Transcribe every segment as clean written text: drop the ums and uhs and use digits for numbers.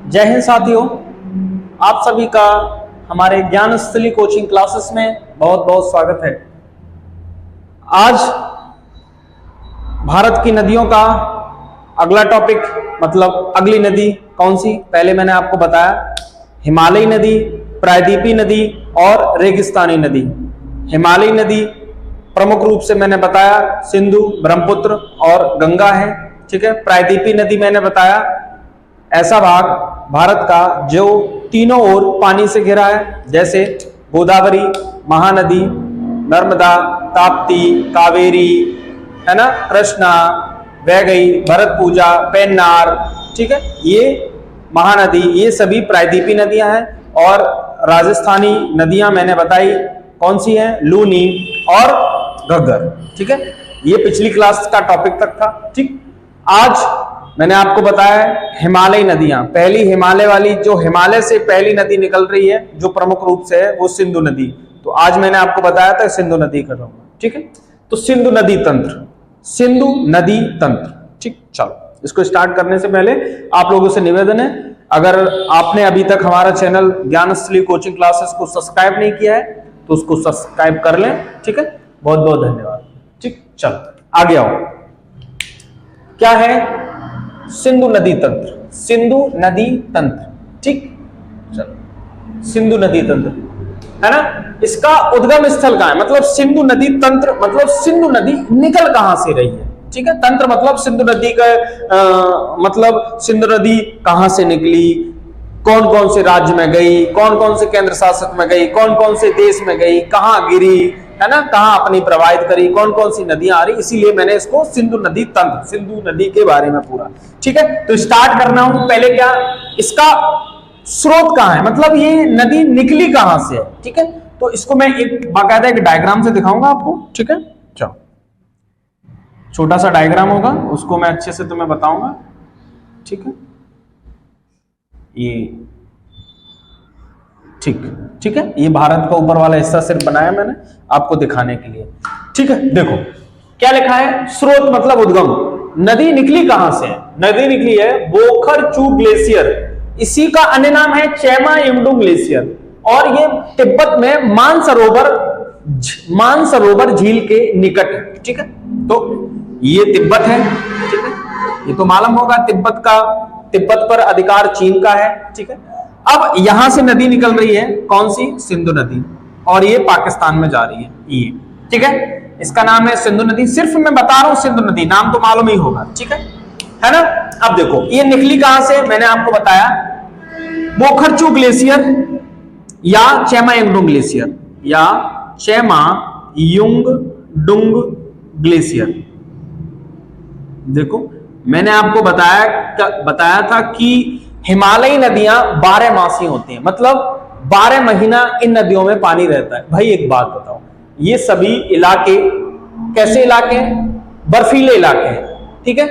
जय हिंद साथियों, आप सभी का हमारे ज्ञानस्थली कोचिंग क्लासेस में बहुत बहुत स्वागत है। आज भारत की नदियों का अगला टॉपिक, मतलब अगली नदी कौन सी, पहले मैंने आपको बताया हिमालयी नदी, प्रायद्वीपीय नदी और रेगिस्तानी नदी। हिमालयी नदी प्रमुख रूप से मैंने बताया सिंधु, ब्रह्मपुत्र और गंगा है, ठीक है। प्रायद्वीपीय नदी मैंने बताया ऐसा भाग भारत का जो तीनों ओर पानी से घिरा है, जैसे गोदावरी, महानदी, नर्मदा, ताप्ती, कावेरी, है ना, कृष्णा, वैगई, भरतपूजा, पेन्नार, ठीक है। ये महानदी, ये सभी प्रायद्वीपीय नदियां हैं। और राजस्थानी नदियां मैंने बताई कौन सी हैं, लूनी और घग्गर, ठीक है। ये पिछली क्लास का टॉपिक तक था, ठीक। आज मैंने आपको बताया हिमालयी नदियां। पहली हिमालय वाली, जो हिमालय से पहली नदी निकल रही है जो प्रमुख रूप से है वो सिंधु नदी। तो आज मैंने आपको बताया था सिंधु नदी करूंगा, ठीक है। तो सिंधु नदी तंत्र, सिंधु नदी तंत्र, ठीक। चलो इसको स्टार्ट करने से पहले आप लोगों से निवेदन है, अगर आपने अभी तक हमारा चैनल ज्ञानस्थली कोचिंग क्लासेस को सब्सक्राइब नहीं किया है तो उसको सब्सक्राइब कर लें, ठीक है। बहुत बहुत धन्यवाद, ठीक। चलो आगे आओ, क्या है सिंधु नदी तंत्र, सिंधु नदी तंत्र, ठीक। चलो सिंधु नदी तंत्र है ना, इसका उद्गम स्थल कहां है, मतलब सिंधु नदी तंत्र मतलब सिंधु नदी निकल कहां से रही है, ठीक है। तंत्र मतलब सिंधु नदी का मतलब सिंधु नदी कहां से निकली, कौन कौन से राज्य में गई, कौन कौन से केंद्र शासित में गई, कौन कौन से देश में गई, कहां गिरी, है ना, कहां अपनी प्रवाहित करी, कौन कौन सी नदियां आ रही, इसीलिए मैंने इसको सिंधु नदी तंत्र, सिंधु नदी के बारे में पूरा, ठीक है। तो स्टार्ट करना हूं, पहले क्या इसका स्रोत कहां है, मतलब ये नदी निकली कहां से है, ठीक है। तो इसको मैं एक बाकायदा एक डायग्राम से दिखाऊंगा आपको, ठीक है। चलो छोटा सा डायग्राम होगा, उसको मैं अच्छे से तुम्हें बताऊंगा, ठीक है। ये ठीक है, ये भारत का ऊपर वाला हिस्सा सिर्फ बनाया मैंने आपको दिखाने के लिए, ठीक है। देखो क्या लिखा है, स्रोत मतलब उद्गम, नदी निकली कहां से है, नदी निकली है बोखरचू ग्लेशियर, इसी का अन्य नाम है चेमा यंगडू ग्लेशियर, और ये तिब्बत में मानसरोवर झील के निकट है, ठीक है। तो ये तिब्बत है, ठीक है, ये तो मालूम होगा तिब्बत पर अधिकार चीन का है, ठीक है। अब यहां से नदी निकल रही है कौन सी, सिंधु नदी, और ये पाकिस्तान में जा रही है, ये, ठीक है। इसका नाम है सिंधु नदी, सिर्फ मैं बता रहा हूं सिंधु नदी, नाम तो मालूम ही होगा, ठीक है ना। अब देखो ये निकली कहां से, मैंने आपको बताया बोखरचू ग्लेशियर या चेमा यंगडुंग ग्लेशियर या चेमा युंगडुंग ग्लेशियर। देखो मैंने आपको बताया था कि हिमालयी नदियां 12 मासी होती हैं, मतलब 12 महीना इन नदियों में पानी रहता है। भाई एक बात बताओ, ये सभी इलाके कैसे इलाके हैं, बर्फीले इलाके हैं, ठीक है।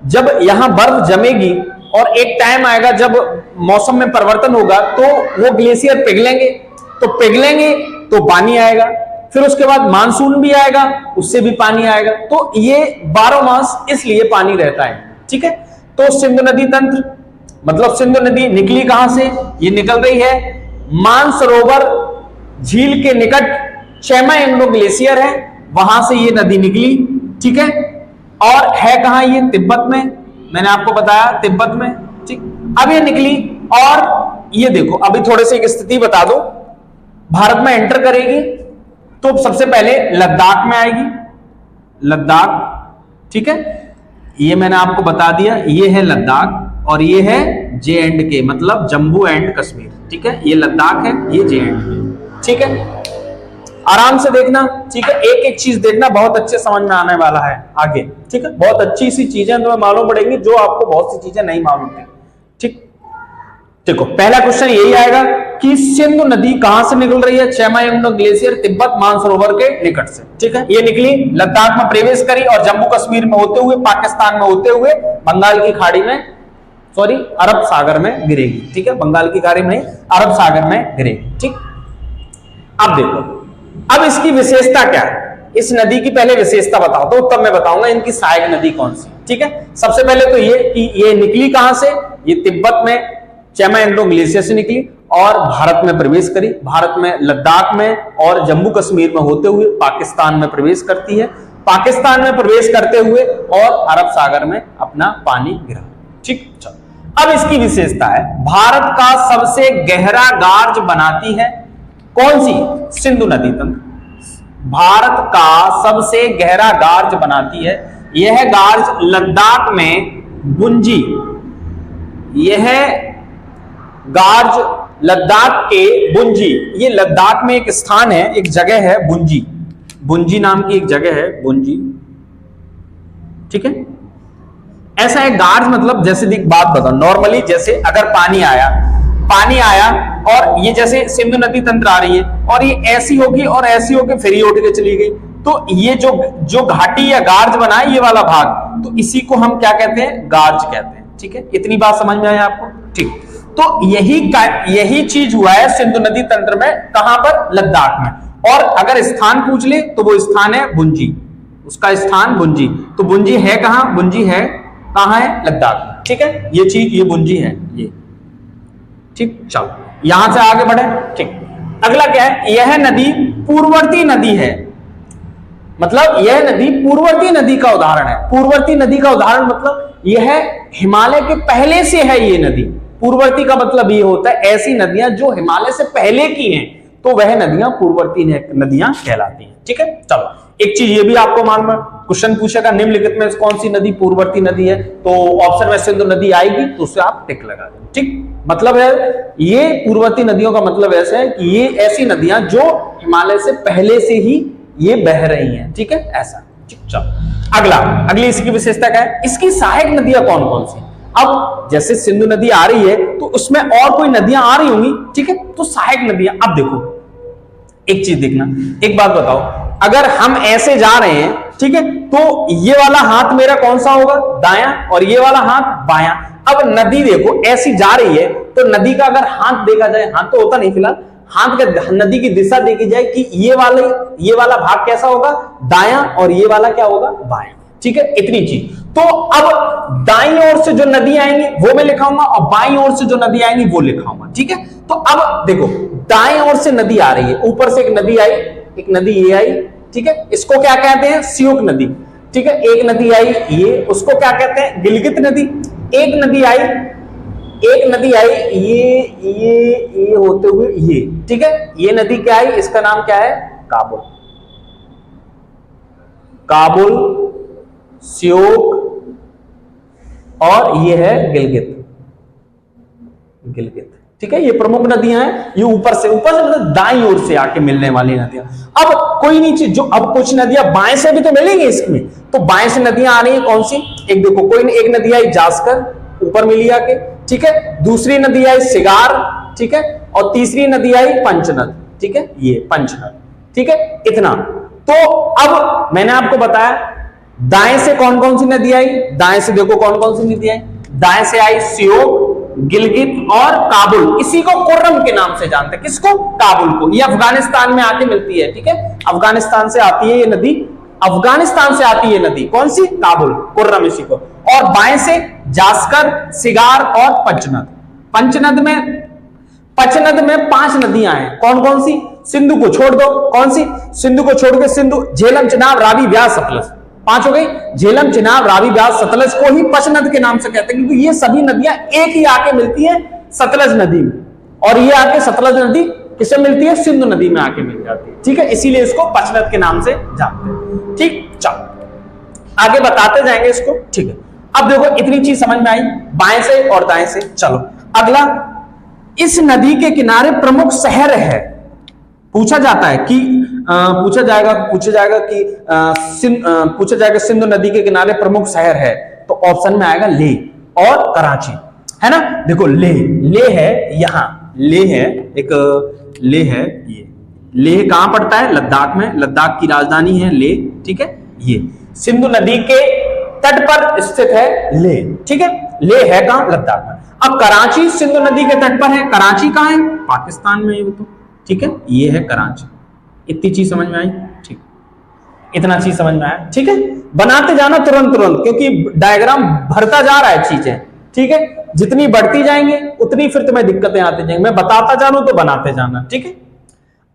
जब यहां बर्फ जमेगी और एक टाइम आएगा जब मौसम में परिवर्तन होगा तो वो ग्लेशियर पिघलेंगे, तो पानी आएगा, फिर उसके बाद मानसून भी आएगा, उससे भी पानी आएगा, तो ये 12 मास इसलिए पानी रहता है, ठीक है। तो सिंधु नदी तंत्र मतलब सिंधु नदी निकली कहां से, ये निकल रही है मानसरोवर झील के निकट, चेमा यंगडू ग्लेशियर है, वहां से ये नदी निकली, ठीक है। और है कहां ये, तिब्बत में, मैंने आपको बताया तिब्बत में, ठीक। अब ये निकली और ये देखो, अभी थोड़े से एक स्थिति बता दो, भारत में एंटर करेगी तो सबसे पहले लद्दाख में आएगी, लद्दाख, ठीक है। ये मैंने आपको बता दिया, ये है लद्दाख और ये है J&K मतलब जम्मू एंड कश्मीर, ठीक है। ये लद्दाख है, ये J&K, ठीक है। आराम से देखना, ठीक है, एक एक चीज देखना, बहुत अच्छे समझ में आने वाला है आगे, ठीक है। बहुत अच्छी सी चीजें तुम्हें मालूम पड़ेंगी जो आपको बहुत सी चीजें नहीं मालूम थी, ठीक। देखो पहला क्वेश्चन यही आएगा कि सिंधु नदी कहां से निकल रही है, चेमा यंगडू ग्लेशियर तिब्बत मानसरोवर के निकट से, ठीक है। ये निकली, लद्दाख में प्रवेश करी और जम्मू कश्मीर में होते हुए, पाकिस्तान में होते हुए बंगाल की खाड़ी में, सॉरी अरब सागर में गिरेगी, ठीक है। बंगाल की खाड़ी में, अरब सागर में गिरेगी, ठीक। अब देखो, अब इसकी विशेषता क्या है, इस नदी की पहले विशेषता बताओ तो तब मैं बताऊंगा इनकी सहायक नदी कौन सी, ठीक है। सबसे पहले तो ये कि ये निकली कहां से, ये तिब्बत में चैमा एंग्डो ग्लेशियर से निकली और भारत में प्रवेश करी। भारत में लद्दाख में और जम्मू कश्मीर में होते हुए पाकिस्तान में प्रवेश करती है। पाकिस्तान में प्रवेश करते हुए और अरब सागर में अपना पानी गिरा। ठीक, चलो अब इसकी विशेषता है, भारत का सबसे गहरा गार्ज बनाती है कौन सी? सिंधु नदी तंत्र। भारत का सबसे गहरा गार्ज बनाती है, यह गार्ज लद्दाख में बुंजी, यह गार्ज लद्दाख के बुंजी, ये लद्दाख में एक स्थान है, एक जगह है बुंजी, बुंजी नाम की एक जगह है बुंजी। ठीक है, ऐसा है गार्ज मतलब जैसे एक बात बताओ, नॉर्मली जैसे अगर पानी आया और ये जैसे सिंधु नदी तंत्र आ रही है और ये ऐसी होगी और ऐसी होगी फिर ये उठ के चली गई, तो ये जो घाटी या गार्ज बना है ये वाला भाग, तो इसी को हम क्या कहते हैं? गार्ज कहते हैं। ठीक है, इतनी बात समझ में आया आपको? ठीक, तो यही चीज हुआ है सिंधु नदी तंत्र में, कहां पर? लद्दाख में। और अगर स्थान पूछ ले तो वो स्थान है बुंजी, उसका स्थान बुंजी। तो बुंजी है कहां? बुंजी है कहां है? लद्दाख में। ठीक है, ये चीज ये बुंजी है ये। ठीक, चलो यहां से आगे बढ़े। ठीक, अगला क्या है? यह नदी पूर्ववर्ती नदी है, मतलब यह नदी पूर्ववर्ती नदी का उदाहरण है। पूर्ववर्ती नदी का उदाहरण मतलब यह हिमालय के पहले से है ये नदी। पूर्ववर्ती का मतलब ये होता है ऐसी नदियां जो हिमालय से पहले की हैं, तो वह नदियां पूर्ववर्ती नदियां कहलाती हैं। ठीक है, चलो एक चीज ये भी आपको मालूम है, क्वेश्चन पूछेगा निम्नलिखित में कौन सी नदी पूर्ववर्ती नदी है, तो ऑप्शन में सिंधु नदी आएगी, तो उससे आप टिक लगा दें। ठीक, मतलब है ये पूर्ववर्ती नदियों का मतलब ऐसा है कि ये ऐसी नदियां जो हिमालय से पहले से ही ये बह रही हैं। ठीक है, ऐसा। चलो अगली इसकी विशेषता क्या है? इसकी सहायक नदियां कौन कौन सी? अब जैसे सिंधु नदी आ रही है तो उसमें और कोई नदियां आ रही होंगी। ठीक है, तो सहायक नदियां, अब देखो एक चीज देखना, एक बात बताओ, अगर हम ऐसे जा रहे हैं, ठीक है, तो ये वाला हाथ मेरा कौन सा होगा? दायां, और ये वाला हाथ बायां। अब नदी देखो ऐसी जा रही है, तो नदी का अगर हाथ देखा जाए, हाथ तो होता नहीं फिलहाल, हाथ का नदी की दिशा देखी जाए कि ये वाला भाग कैसा होगा? दायां, और ये वाला क्या होगा? बायां। ठीक है, इतनी चीज। तो अब दाईं ओर से जो नदी आएंगी वो मैं लिखाऊंगा और बाईं ओर से जो नदी आएंगी वो लिखाऊंगा। ठीक है, तो अब देखो दाईं ओर से नदी आ रही है, ऊपर से एक नदी आई, एक नदी ये आई। ठीक है, इसको क्या कहते हैं? सियोक नदी। ठीक है, एक नदी आई ये, उसको क्या कहते हैं? गिलगित नदी। एक नदी आई ये होते हुए ये। ठीक है, ये नदी क्या आई? इसका नाम क्या है? काबुल, सियोक, और ये है गिलगित। ठीक है, ये प्रमुख नदियां हैं, ये ऊपर से मतलब दाईं ओर से आके मिलने वाली नदियां। अब कोई नहीं चीज जो, अब कुछ नदियां बाएं से भी तो मिलेंगी इसमें, तो बाएं से नदियां आ रही है कौन सी? एक देखो, कोई नहीं, एक नदी आई जास्कर, ऊपर मिली आके। ठीक है, दूसरी नदी आई सिगार। ठीक है, और तीसरी नदी आई पंचनद। ठीक है, ये पंचनद। ठीक है, इतना। तो अब मैंने आपको बताया दाएं से कौन कौन सी नदी आई, दाएं से देखो कौन कौन सी नदी आई, दाएं से आई सियोक, गिलगित और काबुल। इसी को कुर्रम के नाम से जानते हैं। किसको? काबुल को। ये अफगानिस्तान में आके मिलती है। ठीक है, अफगानिस्तान से आती है ये नदी, अफगानिस्तान से आती है नदी, कौन सी? काबुल, कुर्रम इसी को। और बाएं से जास्कर, सिगार और पंचनद। पंचनद में 5 नदियां हैं, कौन कौन सी? सिंधु को छोड़ दो, कौन सी? सिंधु को छोड़ के सिंधु, झेलम, चिनाब, रावी, ब्यास, सतलज, 5 हो गई। झेलम, चिनाब, रावी, ब्यास, सतलज को ही पंचनद के नाम से कहते हैं, क्योंकि ये सभी नदियां एक ही आके मिलती है सतलज नदी में, और ये आके सतलज नदी किससे मिलती है? सिंधु नदी में आके मिल जाती है। ठीक है, इसीलिए इसको पंचनद के नाम से जानते हैं। ठीक, चलो आगे बताते जाएंगे इसको। ठीक है, अब देखो इतनी चीज समझ में आई बाएं से और दाएं से। चलो अगला, इस नदी के किनारे प्रमुख शहर है। पूछा जाएगा सिंधु नदी के किनारे प्रमुख शहर है, तो ऑप्शन में आएगा लेह और कराची, है ना। देखो लेह है, यहां लेह है, एक लेह है, ये लेह कहां पड़ता है? लद्दाख में, लद्दाख की राजधानी है लेह। ठीक है, ये सिंधु नदी के तट पर स्थित है लेह। ठीक है, लेह है कहां? लद्दाख में। अब कराची सिंधु नदी के तट पर है, कराची कहां है? पाकिस्तान में है तो। ठीक है, ये है कराची। इतनी चीज समझ में आई? ठीक, इतना चीज समझ में आया? ठीक है, बनाते जाना तुरंत, क्योंकि डायग्राम भरता जा रहा है चीजें। ठीक है, जितनी बढ़ती जाएंगे उतनी फिर तुम्हें दिक्कतें आती जाएंगी, मैं बताता जानू तो बनाते जाना, ठीक है।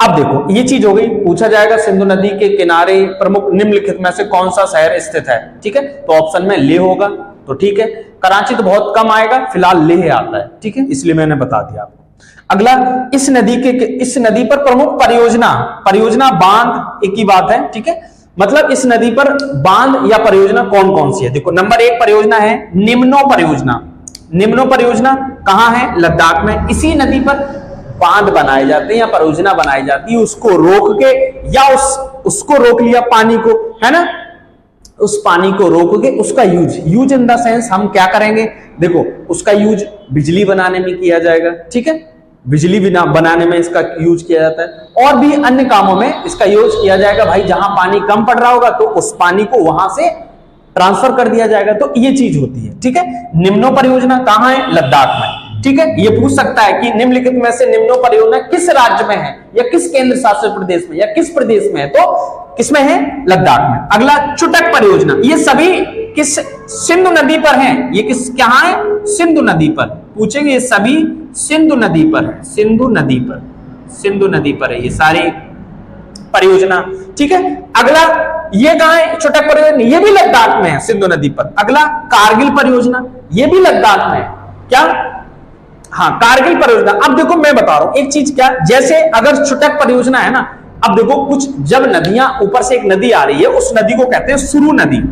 अब देखो ये चीज हो गई, पूछा जाएगा सिंधु नदी के किनारे प्रमुख निम्नलिखित में से कौन सा शहर स्थित है, ठीक है। तो ऑप्शन में लेह होगा, तो ठीक है। कराची तो बहुत कम आएगा, फिलहाल लेह आता है, ठीक है, इसलिए मैंने बता दिया आपको। अगला, इस नदी पर प्रमुख परियोजना बांध, एक ही बात है, ठीक है। मतलब इस नदी पर बांध या परियोजना कौन कौन सी है। देखो नंबर 1 परियोजना है निम्नो परियोजना। निम्नो परियोजना कहां है, लद्दाख में। इसी नदी पर बांध बनाए जाते हैं या परियोजना बनाई जाती है, उसको रोक के या उसको रोक लिया पानी को, है ना, उस पानी को रोक के उसका यूज इन द सेंस हम क्या करेंगे, देखो उसका यूज बिजली बनाने में किया जाएगा, ठीक है, बिजली बनाने में इसका यूज किया जाता है, और भी अन्य कामों में इसका यूज किया जाएगा। भाई जहां पानी कम पड़ रहा होगा तो उस पानी को वहां से ट्रांसफर कर दिया जाएगा, तो ये चीज होती है, ठीक है। निम्नो परियोजना कहां है, लद्दाख में, ठीक है। ये पूछ सकता है कि निम्नलिखित में से निम्नो परियोजना किस राज्य में है या किस केंद्र शासित प्रदेश में या किस प्रदेश में है, तो किसमें है, लद्दाख में। अगला, चुटक परियोजना, ये सभी किस सिंधु नदी पर हैं, ये किस कहां है, सिंधु नदी पर। पूछेंगे ये सभी सिंधु नदी पर है, सिंधु नदी पर है ये सारी परियोजना, ठीक है। अगला, ये कहां है चुटक परियोजना, ये भी लद्दाख में है, सिंधु नदी पर। अगला, कारगिल परियोजना, ये भी लद्दाख में है, क्या, हाँ कारगिल परियोजना। अब देखो मैं बता रहा हूं एक चीज, क्या, जैसे अगर चुटक परियोजना है ना, अब देखो कुछ जब नदियां ऊपर से एक नदी आ रही है, उस नदी को कहते हैं सुरु नदी।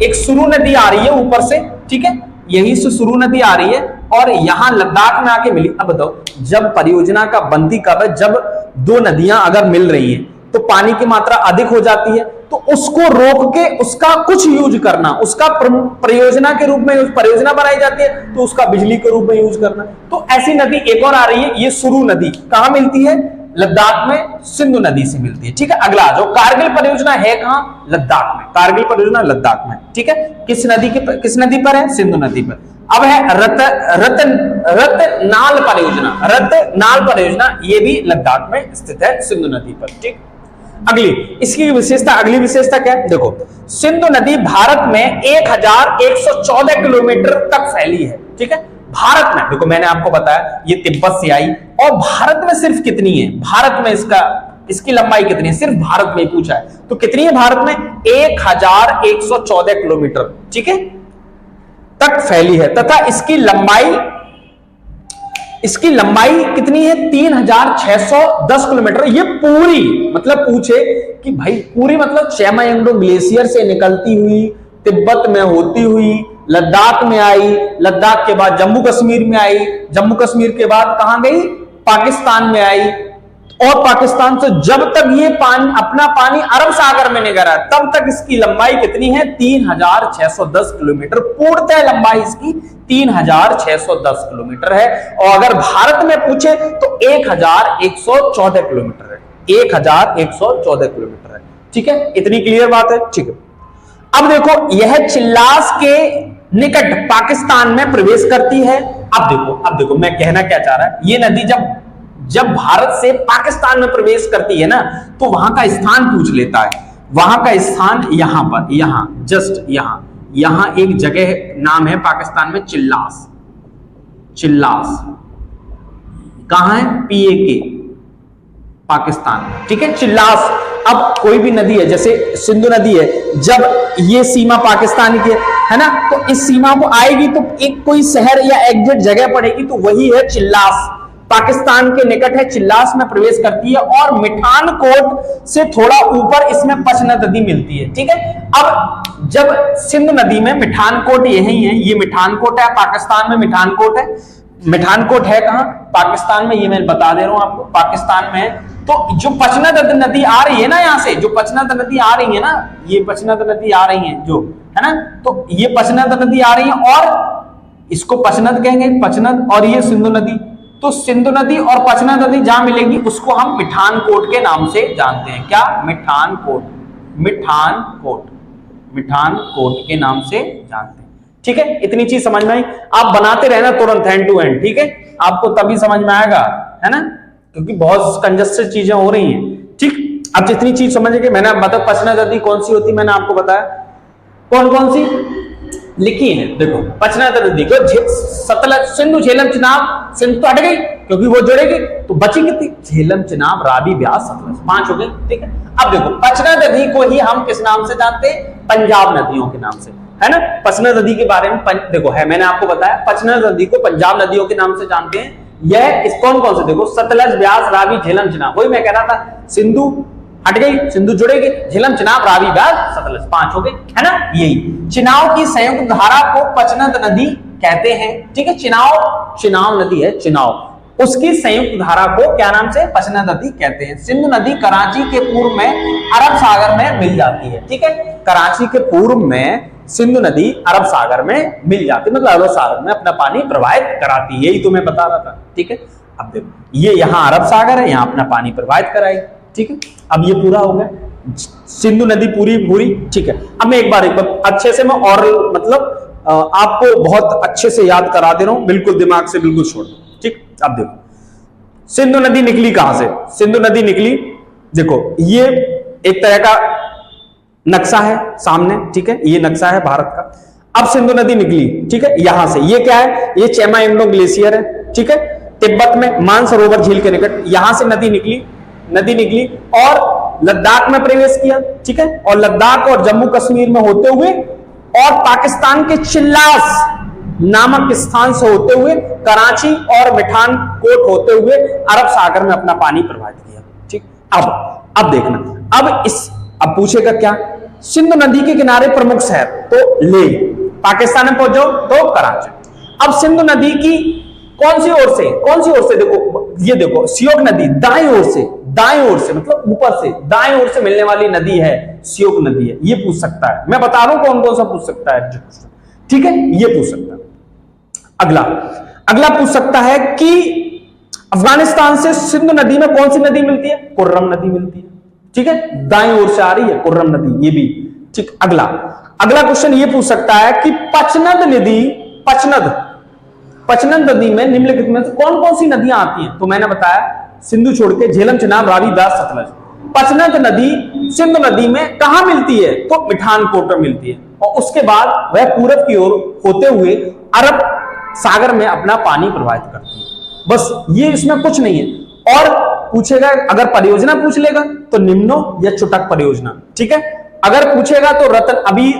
एक सुरु नदी आ रही है ऊपर से, ठीक है, यहीं से सुरु नदी आ रही है और यहां लद्दाख में आके मिली। अब बताओ जब परियोजना का बनती कब है, जब दो नदियां अगर मिल रही है तो पानी की मात्रा अधिक हो जाती है, तो उसको रोक के उसका कुछ यूज करना, उसका परियोजना के रूप में परियोजना बनाई जाती है, तो उसका बिजली के रूप में यूज करना। तो ऐसी नदी एक और आ रही है, ये सुरु नदी कहां मिलती है, लद्दाख में, सिंधु नदी से मिलती है, ठीक है। अगला जो कारगिल परियोजना है कहां, लद्दाख में, कारगिल परियोजना लद्दाख में, ठीक है। किस नदी पर है, सिंधु नदी पर। अब है रतनाल परियोजना, ये भी लद्दाख में स्थित है, सिंधु नदी पर, ठीक। अगली विशेषता क्या है, देखो सिंधु नदी भारत में 1114 किलोमीटर तक फैली है, ठीक है। भारत में देखो मैंने आपको बताया ये तिब्बत से आई, और भारत में सिर्फ कितनी है, भारत में इसकी लंबाई कितनी है, सिर्फ भारत में पूछा है, तो कितनी है भारत में, 1114 किलोमीटर, ठीक है, तक फैली है, तथा इसकी लंबाई कितनी है, 3610 किलोमीटर। ये पूरी मतलब पूछे कि भाई पूरी मतलब चेमायंगडो ग्लेशियर से निकलती हुई, तिब्बत में होती हुई, लद्दाख में आई, लद्दाख के बाद जम्मू कश्मीर में आई, जम्मू कश्मीर के बाद कहां गई, पाकिस्तान में आई, और पाकिस्तान से जब तक ये अपना पानी अरब सागर में निकला तब तक इसकी लंबाई कितनी है, 3610 किलोमीटर। पूर्णतः लंबाई इसकी 3610 किलोमीटर है, और अगर भारत में पूछे तो 1114 किलोमीटर है, 1114 किलोमीटर है, ठीक है। इतनी क्लियर बात है, ठीक है। अब देखो यह चिल्लास के निकट पाकिस्तान में प्रवेश करती है। अब देखो मैं कहना क्या चाह रहा है, ये नदी जब भारत से पाकिस्तान में प्रवेश करती है ना, तो वहां का स्थान पूछ लेता है। वहां का स्थान यहां पर, यहां एक जगह नाम है पाकिस्तान में, चिल्लास कहां है, PAK पाकिस्तान, ठीक है, चिल्लास। अब कोई भी नदी है, जैसे सिंधु नदी है, जब ये सीमा पाकिस्तान की है ना, तो इस सीमा को आएगी तो एक कोई शहर या एग्जैक्ट जगह पड़ेगी, तो वही है चिल्लास, पाकिस्तान के निकट है, चिल्लास में प्रवेश करती है, और मिठानकोट से थोड़ा ऊपर इसमें पचनद नदी मिलती है, ठीक है। अब जब सिंधु नदी में मिठानकोट यही है, ये मिठानकोट है, पाकिस्तान में मिठानकोट है, मिठानकोट है कहां, पाकिस्तान में, ये मैं बता दे रहा हूं आपको, पाकिस्तान में है। तो जो पचनद नदी आ रही है ना, यहां से जो पचनद नदी आ रही है ना, ये पचनद नदी आ रही है जो है ना, तो ये पचनद नदी आ रही है, और इसको पचनद कहेंगे, पचनद, और ये सिंधु नदी। तो सिंधु नदी और पचनद नदी जहां मिलेंगी उसको हम मिठानकोट के नाम से जानते हैं, क्या, मिठानकोट के नाम से जानते हैं, ठीक है। इतनी चीज समझ में आई, आप बनाते रहना तुरंत हैंड टू हैंड, ठीक है, आपको तभी समझ में आएगा, है ना, क्योंकि बहुत कंजस्टेड चीजें हो रही हैं, ठीक। अब जितनी चीज समझ गए, मैंने मतलब पचनद नदी कौन सी होती, मैंने आपको बताया, कौन सी, लिखी है। देखो पचनद नदी को सतलज, सिंधु, झेलम, चिनाब, सिंधु तो हट गई क्योंकि वो जुड़ेगी, तो बची कितनी? झेलम, चिनाब, रावी, ब्यास, सतलज, 5 हो गए। ठीक है, अब देखो पचनद नदी को ही हम किस नाम से जानते हैं? पंजाब नदियों के नाम से, है ना। पचनद नदी के बारे में देखो है, मैंने आपको बताया पचनद नदी को पंजाब नदियों के नाम से जानते हैं। यह इस कौन कौन से? देखो सतलज, ब्यास, रावी, झेलम, चिनाब। वही मैं कह रहा था, सिंधु हट गई, सिंधु जुड़ेगी, झेलम, चिनाब, रावी, ब्यास, सतलज, 5 हो गए, है ना। यही चिनाव की संयुक्त धारा को पचनद नदी कहते हैं। ठीक है, चिनाव नदी है, चिनाव, उसकी संयुक्त धारा को क्या नाम से? पचनद नदी कहते हैं। सिंधु नदी कराची के पूर्व में अरब सागर में मिल जाती है। ठीक है, कराची के पूर्व में सिंधु नदी अरब सागर में मिल जाती है, मतलब अरब सागर में अपना पानी प्रवाहित कराती है। यही तो मैं बता रहा था। ठीक है, अब देखो ये यहाँ अरब सागर है, यहाँ अपना पानी प्रवाहित कराएगी। ठीक है, अब ये पूरा हो गया, सिंधु नदी पूरी। ठीक है, अब मैं एक बार अच्छे से मैं और मतलब आपको बहुत अच्छे से याद करा दे रहा हूं, बिल्कुल दिमाग से बिल्कुल छोड़ दो। ठीक, अब देखो सिंधु नदी निकली कहां से? सिंधु नदी निकली, देखो ये एक तरह का नक्शा है सामने। ठीक है, ये नक्शा है भारत का। अब सिंधु नदी निकली, ठीक है, यहां से। ये क्या है? ये चेमाइमनो ग्लेशियर है। ठीक है, तिब्बत में मानसरोवर झील के निकट यहां से नदी निकली और लद्दाख में प्रवेश किया। ठीक है, और लद्दाख और जम्मू कश्मीर में होते हुए और पाकिस्तान के चिल्लास नामक स्थान से होते हुए कराची और मिठानकोट होते हुए अरब सागर में अपना पानी प्रवाहित किया। ठीक, अब देखना, अब पूछेगा क्या? सिंधु नदी के किनारे प्रमुख शहर, तो ले, पाकिस्तान में पहुंचो तो कराची। अब सिंधु नदी की कौन सी ओर से? देखो ये देखो सियोक नदी दाएं ओर से मतलब ऊपर से दाएं ओर से मिलने वाली नदी है, सियोक नदी है। ये पूछ सकता है, मैं बता रहा हूं कौन कौन सा पूछ सकता है। ठीक है, ये पूछ सकता है। अगला पूछ सकता है कि अफगानिस्तान से सिंधु नदी में कौन सी नदी मिलती है? कुर्रम नदी मिलती है। ठीक है, दाएं ओर से आ रही है कुर्रम नदी, ये भी ठीक। अगला क्वेश्चन ये पूछ सकता है कि पचनद नदी में निम्नलिखित में से कौन कौन सी नदियां आती हैं? तो मैंने बताया सिंधु छोड़ के झेलम, चिनाब, रावी, ब्यास, सतलज। पचनद नदी सिंधु नदी में कहां मिलती है? तो मिठानकोट में मिलती है, और उसके बाद वह पूरब की ओर होते हुए अरब सागर में अपना पानी प्रवाहित करती है। बस ये, इसमें कुछ नहीं है। और पूछेगा, अगर परियोजना पूछ लेगा तो निम्नो या चुटक परियोजना। ठीक है, अगर पूछेगा तो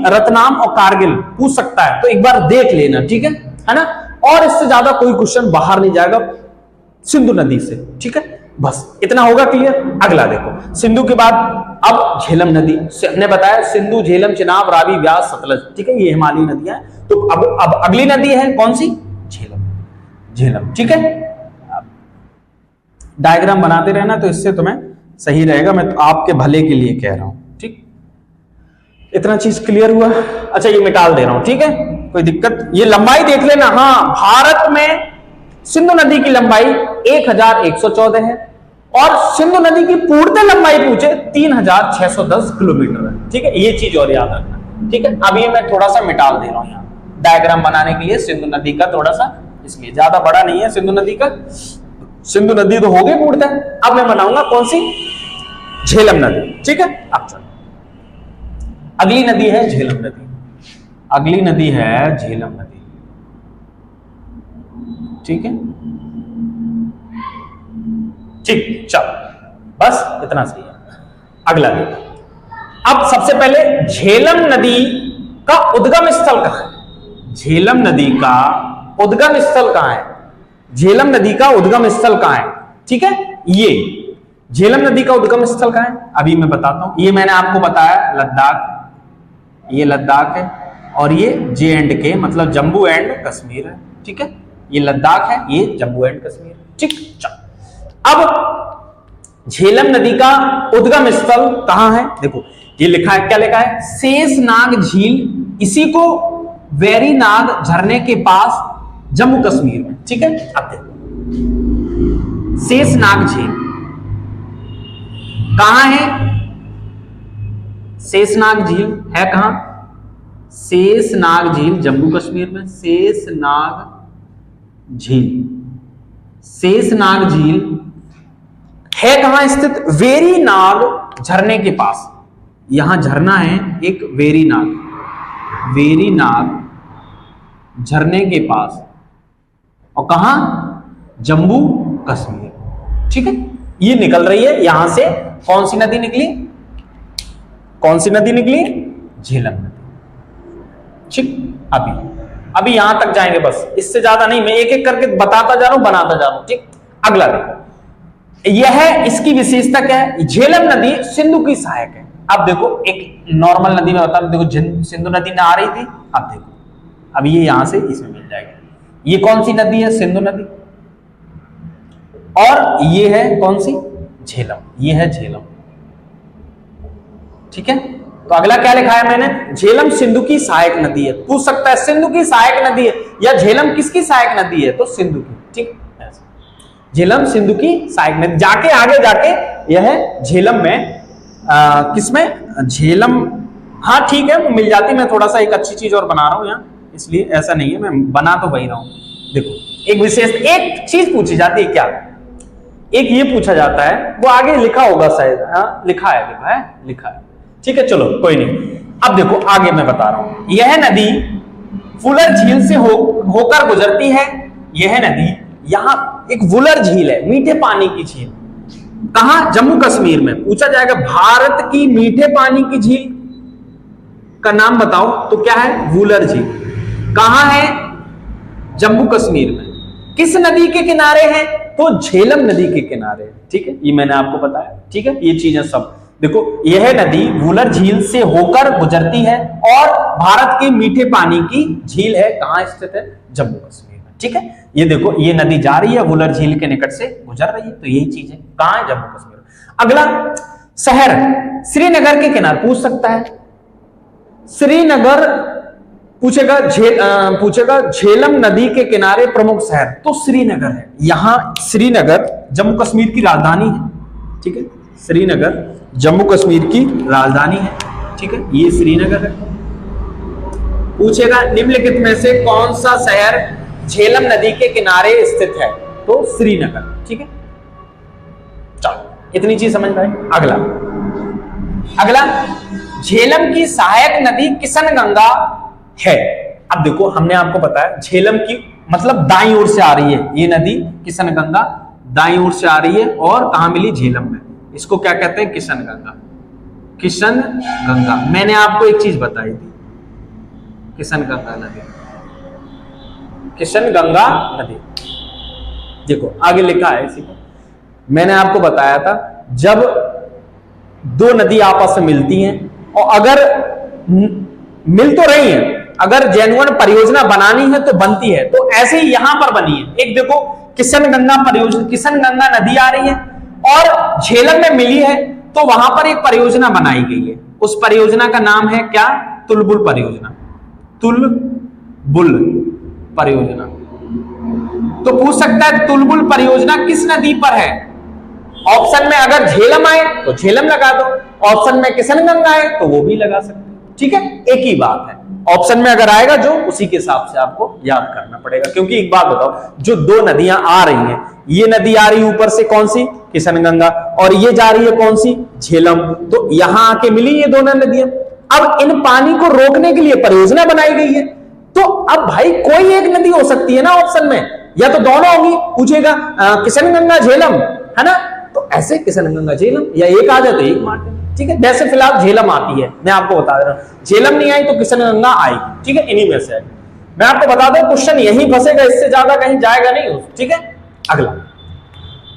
रतनाम और कारगिल पूछ सकता है, तो एक बार देख लेना। ठीक है ना, और इससे ज्यादा कोई क्वेश्चन बाहर नहीं जाएगा सिंधु नदी से। ठीक है, बस इतना होगा क्लियर। अगला देखो, सिंधु के बाद अब झेलम नदी, हमने बताया सिंधु, झेलम, चिनाब, रावी, ब्यास, सतलज। ठीक है, ये हिमालयी नदियां हैं। तो अब अगली नदी है कौन सी? झेलम। ठीक है, डायग्राम बनाते रहना तो इससे तुम्हें सही रहेगा, मैं तो आपके भले के लिए कह रहा हूं। ठीक, इतना चीज क्लियर हुआ। अच्छा, ये मिटाल दे रहा हूं। ठीक है, कोई दिक्कत? ये लंबाई देख लेना। हाँ, भारत में सिंधु नदी की लंबाई 1114 है और सिंधु नदी की पूर्ण लंबाई पूछे 3610 किलोमीटर है। ठीक है, ये चीज और याद रखना। ठीक है, अभी मैं थोड़ा सा मिटाल दे रहा हूं यहाँ डायग्राम बनाने के लिए सिंधु नदी का, थोड़ा सा इसलिए, ज्यादा बड़ा नहीं है सिंधु नदी का। सिंधु नदी तो हो गई पूर्णतः, अब मैं बनाऊंगा कौन सी? झेलम नदी। ठीक है, अब चलो, अगली नदी है झेलम नदी। ठीक है, ठीक, चलो बस इतना सही है। अगला देखो, अब सबसे पहले झेलम नदी का उद्गम स्थल कहां है? झेलम नदी का उद्गम स्थल कहां है? ठीक है, ये झेलम नदी का उद्गम स्थल कहां है? अभी मैं बताता हूं। ये मैंने आपको बताया लद्दाख, ये लद्दाख है, और ये J&K मतलब जम्मू एंड कश्मीर है। ठीक है, ये लद्दाख है, ये जम्मू एंड कश्मीर। ठीक, चलो अब झेलम नदी का उद्गम स्थल कहां है? देखो ये लिखा है, क्या लिखा है? शेषनाग झील, इसी को वेरीनाग झरने के पास जम्मू कश्मीर में। ठीक है, अब देखो शेषनाग झील कहां है? शेषनाग झील है कहां? शेषनाग झील जम्मू कश्मीर में। शेषनाग झील है कहां स्थित? वेरीनाग झरने के पास। यहां झरना है एक वेरीनाग झरने के पास, और कहां, जम्मू कश्मीर, ठीक है। ये निकल रही है यहां से, कौन सी नदी निकली, कौन सी नदी निकली, झेलम नदी, ठीक। अभी यहां तक जाएंगे बस, इससे ज्यादा नहीं, मैं एक एक करके बताता जा रहा हूं, बनाता जा रहा हूं, ठीक। अगला देखो, यह इसकी विशेषता क्या है, झेलम नदी सिंधु की सहायक है। अब देखो एक नॉर्मल नदी में बता, देखो सिंधु नदी ना आ रही थी, अब देखो अब ये यहां से इसमें मिल जाएगा। ये कौन सी नदी है, सिंधु नदी, और ये है कौन सी, झेलम, ये है झेलम, ठीक है। तो अगला क्या लिखा है मैंने, झेलम सिंधु की सहायक नदी है। पूछ सकता है सिंधु की सहायक नदी है या झेलम किसकी सहायक नदी है, तो सिंधु की, ठीक। झेलम सिंधु की सहायक नदी, जाके आगे जाके यह झेलम में किसमें, झेलम, हाँ ठीक है वो मिल जाती। मैं थोड़ा सा एक अच्छी चीज और बना रहा हूं यहाँ, इसलिए ऐसा नहीं है, मैं बना तो वही रहा हूं। देखो एक विशेष, एक चीज पूछी जाती है, क्या, एक ये पूछा जाता है, वो आगे लिखा होगा शायद, हाँ लिखा है, ठीक है, चलो कोई नहीं। अब देखो आगे मैं बता रहा हूं, यह नदी वुलर झील से होकर गुजरती है। यह नदी, यहां एक वुलर झील है, मीठे पानी की झील, कहां, जम्मू कश्मीर में। पूछा जाएगा भारत की मीठे पानी की झील का नाम बताओ, तो क्या है, वुलर झील। कहां है, जम्मू कश्मीर में। किस नदी के किनारे है, तो झेलम नदी के किनारे, ठीक है। ये मैंने आपको बताया, ठीक है। ये चीजें सब देखो, यह नदी वुलर झील से होकर गुजरती है और भारत के मीठे पानी की झील है, कहां स्थित है, जम्मू कश्मीर में, ठीक है। ये देखो ये नदी जा रही है, वुलर झील के निकट से गुजर रही है, तो यही चीज है, कहां है, जम्मू कश्मीर। अगला शहर, श्रीनगर के किनारे, पूछ सकता है श्रीनगर, पूछेगा झेलम नदी के किनारे प्रमुख शहर, तो श्रीनगर है। यहां श्रीनगर जम्मू कश्मीर की राजधानी है, ठीक है। श्रीनगर जम्मू कश्मीर की राजधानी है, ठीक है, ये श्रीनगर है। पूछेगा निम्नलिखित में से कौन सा शहर झेलम नदी के किनारे स्थित है, तो श्रीनगर, ठीक है। चलो इतनी चीज समझ में आई। अगला झेलम की सहायक नदी किशन गंगा है। अब देखो हमने आपको बताया झेलम की मतलब दाईं ओर से आ रही है ये नदी, किशन गंगा दाईं ओर से आ रही है, और कहां मिली, झेलम में। इसको क्या कहते हैं, किशन गंगा, किशन गंगा। मैंने आपको एक चीज बताई थी, किशन गंगा नदी, किशन गंगा नदी। देखो आगे लिखा है इसी को, मैंने आपको बताया था जब दो नदी आपस में मिलती हैं और अगर मिल तो रही हैं, अगर जेन्युइन परियोजना बनानी है तो बनती है, तो ऐसे ही यहां पर बनी है। एक देखो किशन गंगा परियोजना, किशन गंगा नदी आ रही है और झेलम में मिली है, तो वहां पर एक परियोजना बनाई गई है। उस परियोजना का नाम है क्या, तुलबुल परियोजना, तुलबुल परियोजना। तो पूछ सकता है तुलबुल परियोजना किस नदी पर है। ऑप्शन में अगर झेलम आए तो झेलम लगा दो, ऑप्शन में किशन गंगा आए तो वो भी लगा सकते, ठीक है, एक ही बात है। ऑप्शन में अगर आएगा जो, उसी के हिसाब से आपको याद करना पड़ेगा। क्योंकि एक बात बताओ, जो दो नदियां आ रही हैं, ये नदी आ रही है ऊपर से कौन सी, किशन गंगा, और ये जा रही है कौन सी, झेलम, तो यहां आके मिली ये दोनों नदियां। अब इन पानी को रोकने के लिए परियोजना बनाई गई है, तो अब भाई कोई एक नदी हो सकती है ना ऑप्शन में, या तो दोनों होगी। पूछेगा किशन गंगा झेलम, है ना, तो ऐसे किशन गंगा झेलम, या एक आ जाए तो एक मार, ठीक है। वैसे फिलहाल झेलम आती है, मैं आपको बता दे रहा हूं, झेलम नहीं आई तो किशन गंगा आएगी, ठीक है, इन्हीं में से। मैं आपको बता दूं क्वेश्चन यहीं फंसेगा, इससे ज्यादा कहीं जाएगा नहीं, ठीक है।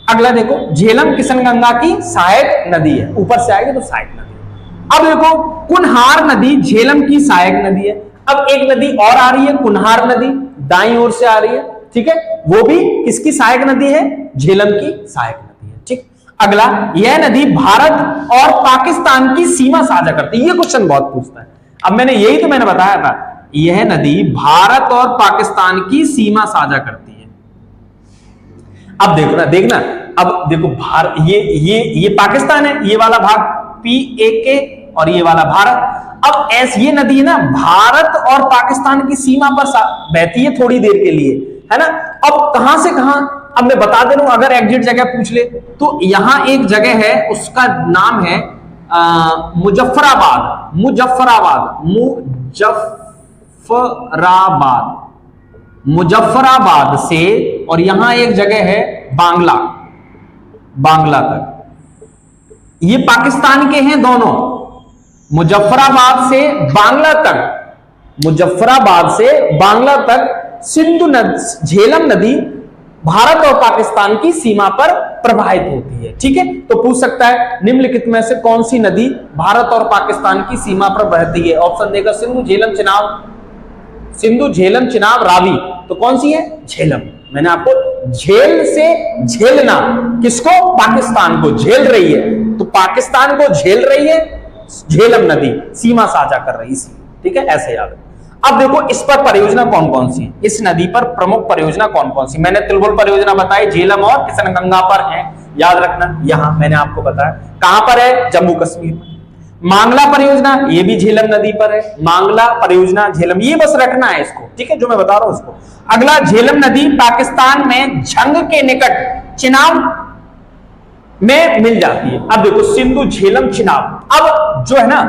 अगला देखो, झेलम किशन गंगा की सहायक नदी है, ऊपर से आएगी तो सहायक नदी। अब देखो कुनहार नदी झेलम की सहायक नदी है। अब एक नदी और आ रही है, कुनहार नदी, दाईं ओर से आ रही है, ठीक है, वो भी किसकी सहायक नदी है, झेलम की सहायक नदी है, ठीक। अगला, यह नदी भारत और पाकिस्तान की सीमा साझा करती है। ये क्वेश्चन बहुत पूछता है। अब मैंने बताया था, यह नदी भारत और पाकिस्तान की सीमा साझा करती है। अब देखना, अब देखो भारत, ये पाकिस्तान है, ये वाला भाग PAK और ये वाला भारत। अब ऐसी ये नदी ना भारत और पाकिस्तान की सीमा पर बहती है थोड़ी देर के लिए, है ना। अब कहां से कहां, अब मैं बता दे रहा हूं, अगर एग्जैक्ट जगह पूछ ले तो यहां एक जगह है, उसका नाम है मुजफ्फराबाद, मुजफ्फराबाद से, और यहां एक जगह है बांग्ला, बांग्ला तक। ये पाकिस्तान के हैं दोनों, मुजफ्फराबाद से बांग्ला तक, मुजफ्फराबाद से बांग्ला तक सिंधु झेलम नदी भारत और पाकिस्तान की सीमा पर प्रवाहित होती है। ठीक है, तो पूछ सकता है निम्नलिखित में से कौन सी नदी भारत और पाकिस्तान की सीमा पर बहती है? ऑप्शन देगा सिंधु झेलम चिनाब, सिंधु झेलम चिनाब रावी। तो कौन सी है? झेलम। मैंने आपको झेल से झेलना, किसको? पाकिस्तान को झेल रही है, तो पाकिस्तान को झेल रही है झेलम नदी, सीमा साझा कर रही है। ठीक है, ऐसे याद है। अब देखो इस पर परियोजना कौन कौन सी है, इस नदी पर प्रमुख परियोजना कौन कौन सी? मैंने तिलबुल परियोजना बताई, झेलम और किशनगंगा पर है, याद रखना। यहां मैंने आपको बताया कहां पर है? जम्मू कश्मीर में। मांगला परियोजना, ये भी झेलम नदी पर है, मांगला परियोजना झेलम, ये बस रखना है इसको। ठीक है, जो मैं बता रहा हूं उसको। अगला, झेलम नदी पाकिस्तान में झंग के निकट चिनाब में मिल जाती है। अब देखो सिंधु झेलम चिनाब, अब जो है ना,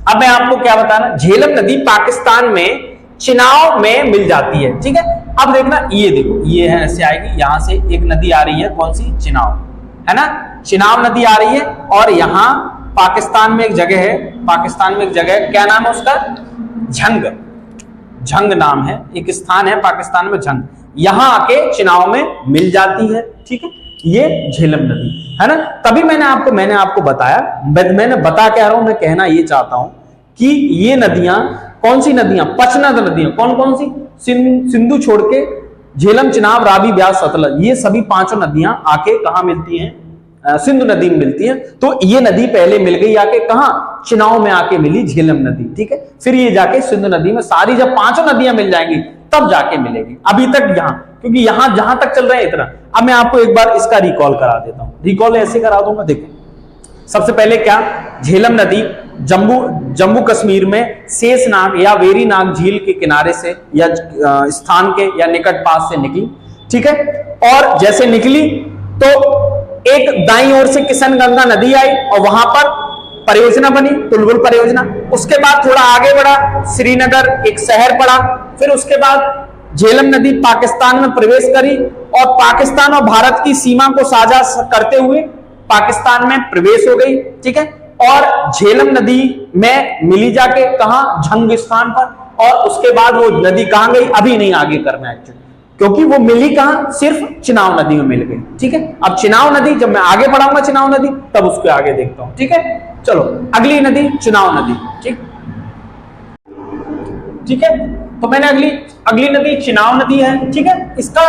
अब मैं आपको क्या बताना, झेलम नदी पाकिस्तान में चिनाब में मिल जाती है। ठीक है, अब देखना, ये देखो ये है, ऐसे आएगी, यहां से एक नदी आ रही है, कौन सी? चिनाब, है ना, चिनाब नदी आ रही है, और यहां पाकिस्तान में एक जगह है, पाकिस्तान में एक जगह, क्या नाम है उसका? झंग, झंग नाम है, एक स्थान है पाकिस्तान में, झंग, यहां आके चिनाब में मिल जाती है। ठीक है, ये झेलम नदी है ना। तभी मैंने आपको बताया, मैंने बता क्या रहा हूं, मैं कहना ये चाहता हूं कि ये नदियां, कौन सी नदियां? पचनद नदियां, कौन कौन सी? सिंधु छोड़ के झेलम, चिनाब, रावी, ब्यास, सतलज, ये सभी पांचों नदियां आके कहां मिलती हैं? सिंधु नदी में मिलती है। तो ये नदी पहले मिल गई आके कहां? चिनाब में आके मिली झेलम नदी। ठीक है, फिर ये जाके सिंधु नदी में, सारी जब पांचों नदियां मिल जाएंगी तब जाके मिलेगी। अभी तक यहां, क्योंकि यहां जहां तक चल रहे हैं इतना। अब मैं आपको एक बार इसका रिकॉल करा देता हूं, रिकॉल ऐसे करा दूंगा। देखो सबसे पहले क्या, झेलम नदी जम्मू कश्मीर में शेषनाग या वेरीनाग झील के किनारे से या स्थान के या निकट पास से निकली। ठीक है, और जैसे निकली तो एक दाईं ओर से किशनगंगा नदी आई और वहां पर परियोजना बनी, तुलबुल परियोजना। उसके बाद थोड़ा आगे बढ़ा, श्रीनगर एक शहर पड़ा, फिर उसके बाद झेलम नदी पाकिस्तान में प्रवेश करी और पाकिस्तान और भारत की सीमा को साझा करते हुए पाकिस्तान में प्रवेश हो गई। ठीक है, और झेलम नदी में मिली जाके कहां? झंग स्थान पर। और उसके बाद वो नदी कहां गई? अभी नहीं आगे करना एक्चुअली, क्योंकि वो मिली कहां? सिर्फ चिनाब नदी में मिल गई। ठीक है, अब चिनाब नदी जब मैं आगे बढ़ाऊंगा चिनाब नदी, तब उसके आगे देखता हूं। ठीक है, चलो अगली नदी चिनाब नदी। ठीक है, तो मैंने अगली नदी चिनाब नदी है। ठीक है, इसका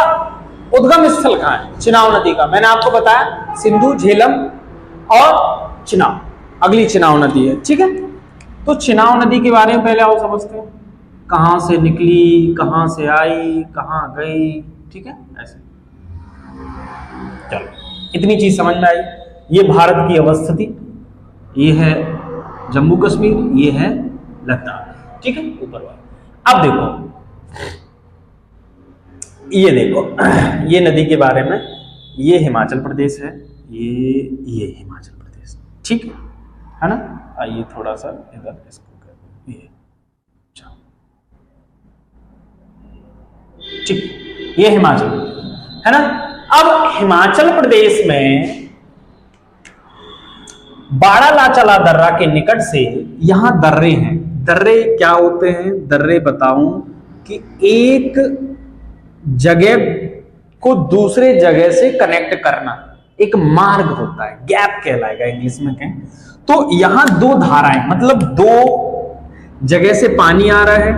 उद्गम स्थल कहां है चिनाब नदी का? मैंने आपको बताया सिंधु, झेलम और चिनाब, अगली चिनाब नदी है। ठीक है, तो चिनाब नदी के बारे में पहले आओ समझते हैं, कहां से निकली, कहां से आई, कहां गई। ठीक है, ऐसे चलो इतनी चीज समझ में आई। ये भारत की अवस्थिति, ये है जम्मू कश्मीर, ये है लद्दाख। ठीक है, ऊपर वाला। अब देखो, ये देखो, ये नदी के बारे में, ये हिमाचल प्रदेश है, ये हिमाचल प्रदेश। ठीक है ना। आइए थोड़ा सा इधर इसको कर, ये ठीक, ये हिमाचल है ना। अब हिमाचल प्रदेश में बाड़ालाचाला दर्रा के निकट से यहां दर्रे हैं। दर्रे क्या होते हैं? दर्रे बताऊं कि एक जगह को दूसरे जगह से कनेक्ट करना, एक मार्ग होता है, गैप कहलाएगा इंग्लिश में कहें तो। यहां दो धाराएं, मतलब दो जगह से पानी आ रहा है,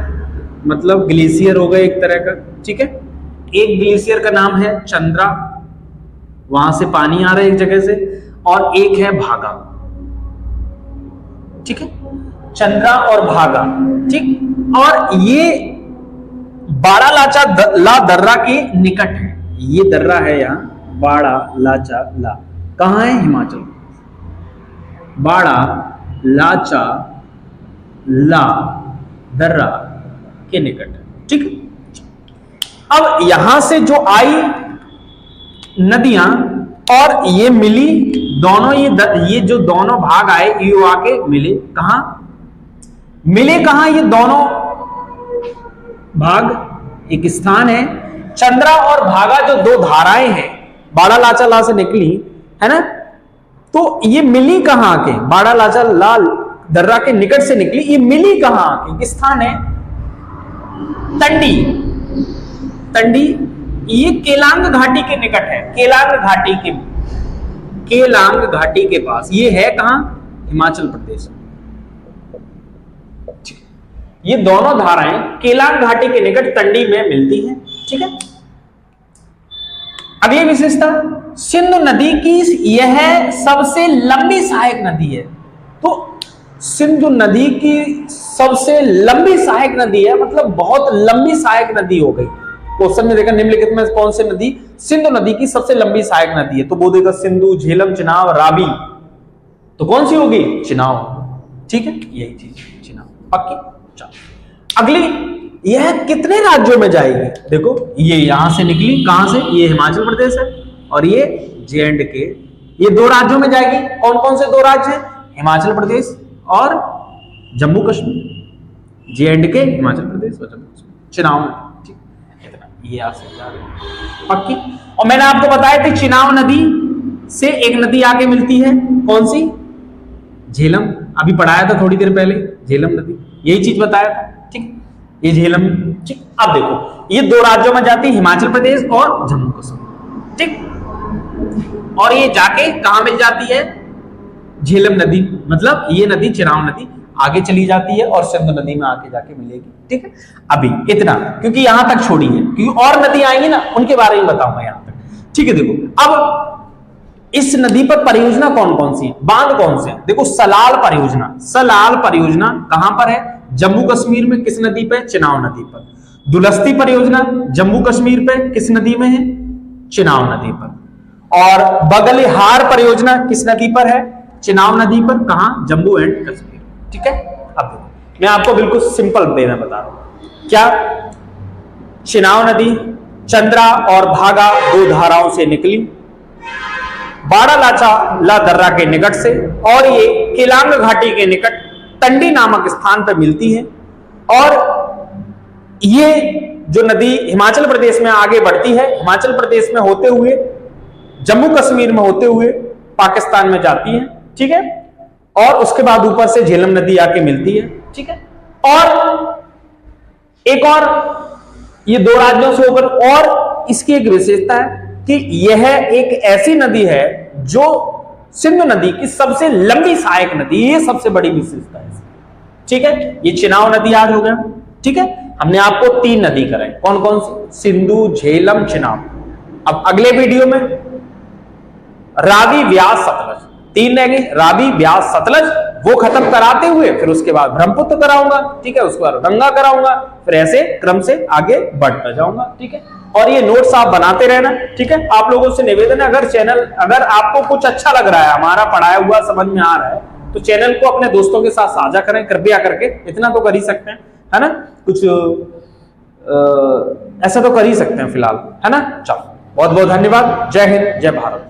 मतलब ग्लेशियर होगा एक तरह का। ठीक है, एक ग्लेशियर का नाम है चंद्रा, वहां से पानी आ रहा है एक जगह से, और एक है भागा। ठीक है, चंद्रा और भागा। ठीक, और ये बाड़ालाचाला दर्रा के निकट है, ये दर्रा है यहाँ बाड़ालाचाला। कहां है? हिमाचल। बाड़ालाचाला दर्रा के निकट है। ठीक, अब यहां से जो आई नदियां और ये मिली दोनों, ये जो दोनों भाग आए ये आके मिले कहां? मिले कहां ये दोनों भाग? एक स्थान है। चंद्रा और भागा जो दो धाराएं हैं, बाड़ा लाचा ला से निकली है ना, तो ये मिली कहां आके, बाड़ा लाचा ला दर्रा के निकट से निकली, ये मिली कहां आके, स्थान है तंडी। तंडी ये केलांग घाटी के निकट है, केलांग घाटी के पास। ये है कहां, हिमाचल प्रदेश। ये दोनों धाराएं केलांग घाटी के निकट तंडी में मिलती हैं, ठीक है। अगली विशेषता, सिंधु नदी की यह सबसे लंबी सहायक नदी है। तो सिंधु नदी की सबसे लंबी सहायक नदी है, मतलब बहुत लंबी सहायक नदी हो गई। क्वेश्चन में देखा निम्नलिखित में कौन सी नदी सिंधु नदी की सबसे लंबी सहायक नदी है, तो वो देगा सिंधु, झेलम, चिनाब, रावी। तो कौन सी होगी, चिनाब, ठीक है, यही चीज चिनाब, पक्की। चलो अगली, यह कितने राज्यों में जाएगी, देखो ये यहां से निकली, कहां से, ये हिमाचल प्रदेश है और ये J&K, ये दो राज्यों में जाएगी। कौन कौन से दो राज्य हैं, हिमाचल प्रदेश और जम्मू कश्मीर। J&K हिमाचल प्रदेश और जम्मू कश्मीर, चिनाब, ठीक, इतना ये पक्की। और मैंने आपको बताया थी चिनाब नदी से एक नदी आके मिलती है, कौन सी, झेलम, अभी पढ़ाया था थोड़ी देर पहले, झेलम नदी, यही चीज बताया था, ठीक, ये झेलम, ठीक। अब देखो ये दो राज्यों में जाती है, हिमाचल प्रदेश और जम्मू कश्मीर, ठीक। और ये जाके कहां मिल जाती है, झेलम नदी, मतलब ये नदी चिनाब नदी आगे चली जाती है और सिंधु नदी में आके जाके मिलेगी, ठीक है। अभी इतना, क्योंकि यहां तक छोड़ी है, क्योंकि और नदी आएंगी ना, उनके बारे में बताऊंगा यहां तक, ठीक है। देखो अब इस नदी पर परियोजना कौन कौन सी है, बांध कौन से हैं, देखो सलाल परियोजना। सलाल परियोजना कहां पर है, जम्मू कश्मीर में, किस नदी पे, चिनाब नदी पर। दुलस्ती परियोजना जम्मू कश्मीर पे, किस नदी में है, चिनाब नदी पर। और बगलिहार परियोजना किस नदी पर है, चिनाब नदी पर, कहां, जम्मू एंड कश्मीर, ठीक है। अब मैं आपको बिल्कुल सिंपल वे में बता रहा हूं, क्या, चिनाब नदी चंद्रा और भागा दो धाराओं से निकली, बाड़ा लाचा ला दर्रा के निकट से, और ये केलांग घाटी के निकट तंडी नामक स्थान पर मिलती है। और ये जो नदी हिमाचल प्रदेश में आगे बढ़ती है, हिमाचल प्रदेश में होते हुए, जम्मू कश्मीर में होते हुए पाकिस्तान में जाती है, ठीक है। और उसके बाद ऊपर से झेलम नदी आके मिलती है, ठीक है। और एक और, ये दो राज्यों से ऊपर, और इसकी एक विशेषता है कि यह एक ऐसी नदी है जो सिंधु नदी की सबसे लंबी सहायक नदी, ये सबसे बड़ी विशेषता है, ठीक है। ये चिनाब नदी याद हो गया, ठीक है। हमने आपको तीन नदी कराई, कौन कौन सी, सिंधु, झेलम, चिनाब। अब अगले वीडियो में रावी, व्यास, सतलज, तीन रह गई, रावी, व्यास, सतलज, वो खत्म कराते हुए फिर उसके बाद ब्रह्मपुत्र कराऊंगा, ठीक है, उसके बाद गंगा कराऊंगा, फिर ऐसे क्रम से आगे बढ़ता जाऊंगा, ठीक है। और ये नोट्स आप बनाते रहना, ठीक है। आप लोगों से निवेदन है, अगर आपको कुछ अच्छा लग रहा है, हमारा पढ़ाया हुआ समझ में आ रहा है, तो चैनल को अपने दोस्तों के साथ साझा करें, कृपया करके, इतना तो कर ही सकते हैं, है ना, कुछ ऐसा तो कर ही सकते हैं फिलहाल, है ना। चलो बहुत बहुत धन्यवाद, जय हिंद, जय भारत।